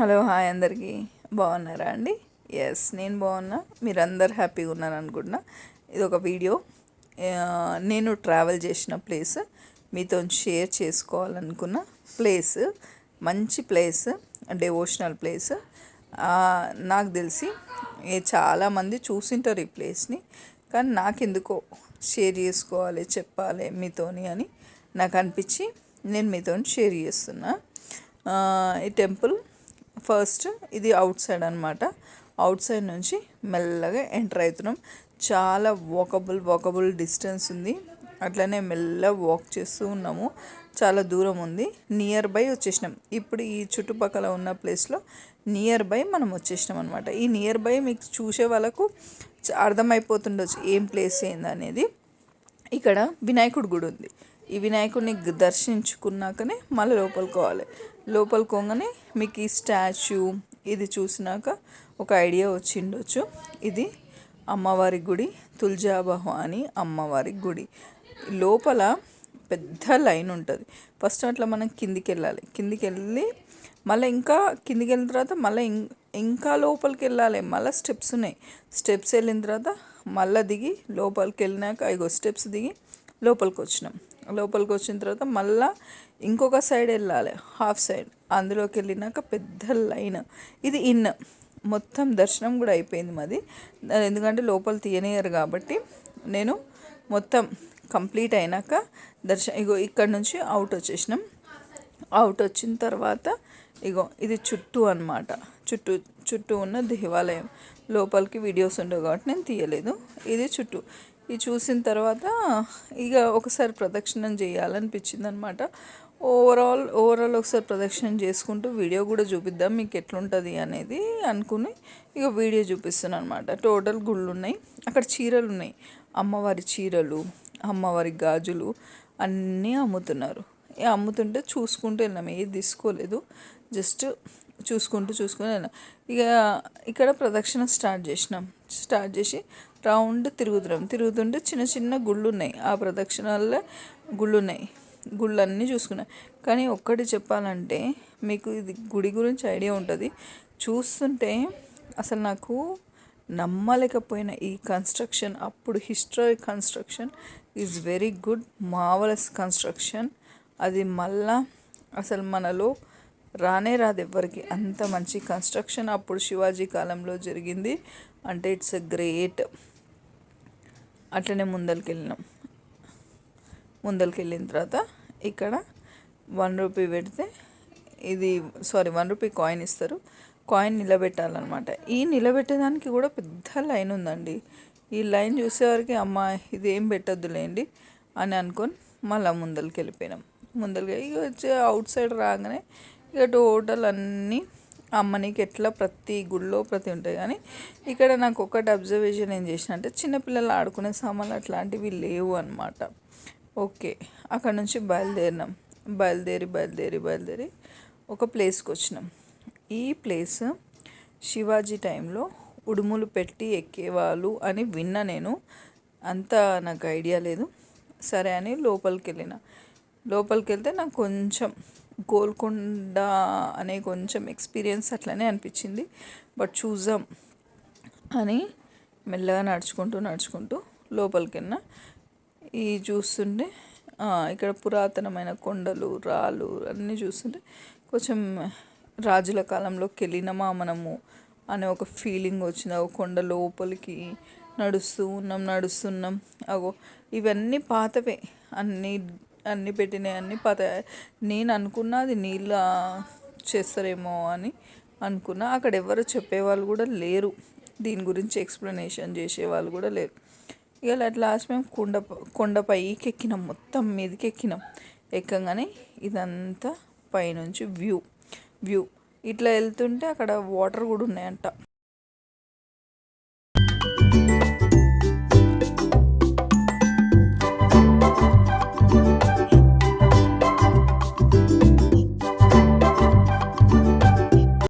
Hello hi అందరికీ బాగున్నారా అండి? ఎస్, నేను బాగున్నా. మీరందరు హ్యాపీగా ఉన్నారు అనుకుంటున్నా. ఇది ఒక వీడియో, నేను ట్రావెల్ చేసిన ప్లేస్ మీతో షేర్ చేసుకోవాలనుకున్న ప్లేస్. మంచి ప్లేస్, డివోషనల్ ప్లేస్. నాకు తెలిసి చాలామంది చూసింటారు ఈ ప్లేస్ని, కానీ నాకెందుకో షేర్ చేసుకోవాలి, చెప్పాలి మీతోని అని నాకు అనిపించి నేను మీతో షేర్ చేస్తున్నా. ఈ టెంపుల్ ఫస్ట్ ఇది అవుట్ సైడ్ అనమాట. అవుట్ సైడ్ నుంచి మెల్లగా ఎంటర్ అవుతున్నాం. చాలా వాకబుల్ డిస్టెన్స్ ఉంది. అట్లనే మెల్లగా వాక్ చేస్తూ ఉన్నాము. చాలా దూరం ఉంది. నియర్ బై వచ్చేసినాం. ఇప్పుడు ఈ చుట్టుపక్కల ఉన్న ప్లేస్లో నియర్ బై మనం వచ్చేసినాం అనమాట. ఈ నియర్ బై మీకు చూసే వాళ్ళకు అర్థమైపోతుండొచ్చు ఏం ప్లేస్ ఏందనేది. ఇక్కడ వినాయకుడి గుడి ఉంది. ఈ వినాయకుడిని దర్శించుకున్నాకనే మళ్ళీ లోపలికి పోవాలి. లోపలికి పోగానే మీకు ఈ స్టాచ్యూ ఇది చూసినాక ఒక ఐడియా వచ్చిండొచ్చు. ఇది అమ్మవారి గుడి, తుల్జా భవాని అమ్మవారి గుడి. లోపల పెద్ద లైన్ ఉంటుంది. ఫస్ట్ అట్లా మనం కిందికి వెళ్ళి మళ్ళీ ఇంకా కిందికి వెళ్ళిన తర్వాత మళ్ళీ ఇంకా లోపలికి వెళ్ళాలి. మళ్ళీ స్టెప్స్ ఉన్నాయి. స్టెప్స్ వెళ్ళిన తర్వాత మళ్ళీ దిగి లోపలికి వెళ్ళినాక స్టెప్స్ దిగి లోపలికి వచ్చిన తర్వాత మళ్ళీ ఇంకొక సైడ్ వెళ్ళాలి, హాఫ్ సైడ్. అందులోకి వెళ్ళినాక పెద్ద లైన్. ఇది మొత్తం దర్శనం కూడా అయిపోయింది మాది. ఎందుకంటే లోపల తీయనియరు కాబట్టి నేను మొత్తం కంప్లీట్ అయినాక ఇక్కడ నుంచి అవుట్ వచ్చేసినాం. అవుట్ వచ్చిన తర్వాత ఇది చుట్టూ అన్నమాట. చుట్టూ ఉన్న దేవాలయం. లోపలికి వీడియోస్ ఉండవు కాబట్టి నేను తీయలేదు. ఇది చుట్టూ. ఇది చూసిన తర్వాత ఒకసారి ప్రదక్షిణం చేయాలనిపించింది అనమాట. ఓవరాల్ ఒకసారి ప్రదక్షిణం చేసుకుంటూ వీడియో కూడా చూపిద్దాం మీకు ఎట్లుంటుంది అనేది అనుకుని వీడియో చూపిస్తున్నాను అనమాట. టోటల్ గుళ్ళు ఉన్నాయి. అక్కడ చీరలు ఉన్నాయి. అమ్మవారి చీరలు, అమ్మవారి గాజులు అన్నీ అమ్ముతున్నారు. అమ్ముతుంటే చూసుకుంటూ వెళ్ళినాం. ఏది తీసుకోలేదు, జస్ట్ చూసుకుంటూ వెళ్ళినాం. ఇక్కడ ప్రదక్షిణ స్టార్ట్ చేసి రౌండ్ తిరుగుతుంటే చిన్న చిన్న గుళ్ళు ఉన్నాయి. ఆ ప్రదక్షిణాల్లో గుళ్ళు ఉన్నాయి. గుళ్ళన్నీ చూసుకున్నాం. కానీ ఒక్కటి చెప్పాలంటే మీకు ఇది గుడి గురించి ఐడియా ఉంటుంది. చూస్తుంటే అసలు నాకు నమ్మలేకపోయిన ఈ కన్స్ట్రక్షన్, అప్పుడు historic construction is very good, marvellous construction. అది మళ్ళా అసలు మనలో రాదు ఎవ్వరికి. అంత మంచి కన్స్ట్రక్షన్ అప్పుడు శివాజీ కాలంలో జరిగింది అంటే ఇట్స్ ఎ గ్రేట్. అట్లనే ముందరికి వెళ్ళిన తర్వాత ఇక్కడ 1 రూపీ పెడితే 1 రూపీ కాయిన్ ఇస్తారు. కాయిన్ నిలబెట్టాలన్నమాట. ఈ నిలబెట్టేదానికి కూడా పెద్ద లైన్ ఉందండి. ఈ లైన్ చూసేవారికి అమ్మ ఇదేం పెట్టద్దులేండి అని అనుకొని మళ్ళీ ముందరికి వెళ్ళిపోయినాం. వచ్చి అవుట్ సైడ్ రాగానే టోటల్ అన్నీ అమ్మనికి ఎట్లా ప్రతి గుళ్ళో ఉంటాయి. కానీ ఇక్కడ నాకు ఒకటి అబ్జర్వేషన్ ఏం చేసిన అంటే చిన్నపిల్లలు ఆడుకునే సామాన్లు అట్లాంటివి లేవు అన్నమాట. ఓకే, అక్కడ నుంచి బయలుదేరి ఒక ప్లేస్కి వచ్చినాం. ఈ ప్లేస్ శివాజీ టైంలో ఉడుములు పెట్టి ఎక్కేవాళ్ళు అని విన్నా నేను. అంతా నాకు ఐడియా లేదు. సరే అని లోపలికి వెళ్తే నాకు కొంచెం గోల్కొండ అనే కొంచెం ఎక్స్పీరియన్స్ అట్లనే అనిపించింది. బట్ చూద్దాం అని మెల్లగా నడుచుకుంటూ లోపలికి వెళ్ళిన. చూస్తుంటే ఇక్కడ పురాతనమైన కొండలు, రాళ్ళు అన్నీ చూస్తుంటే కొంచెం రాజుల కాలంలోకి వెళ్ళినామా మనము అనే ఒక ఫీలింగ్ వచ్చింది. కొండ లోపలికి నడుస్తున్నాం. ఇవన్నీ పాతవే, అన్నీ పెట్టినాయి, అన్నీ పాత. నేను అనుకున్నా అది నీళ్ళ చేస్తారేమో అని అనుకున్నా. అక్కడ ఎవరు చెప్పేవాళ్ళు కూడా లేరు, దీని గురించి ఎక్స్ప్లెనేషన్ చేసేవాళ్ళు కూడా లేరు. అట్ లాస్ట్ మేము కొండపైకి ఎక్కినాం. మొత్తం మీదకి ఎక్కగానే ఇదంతా పైనుంచి వ్యూ. ఇట్లా వెళ్తుంటే అక్కడ వాటర్ కూడా ఉన్నాయంట.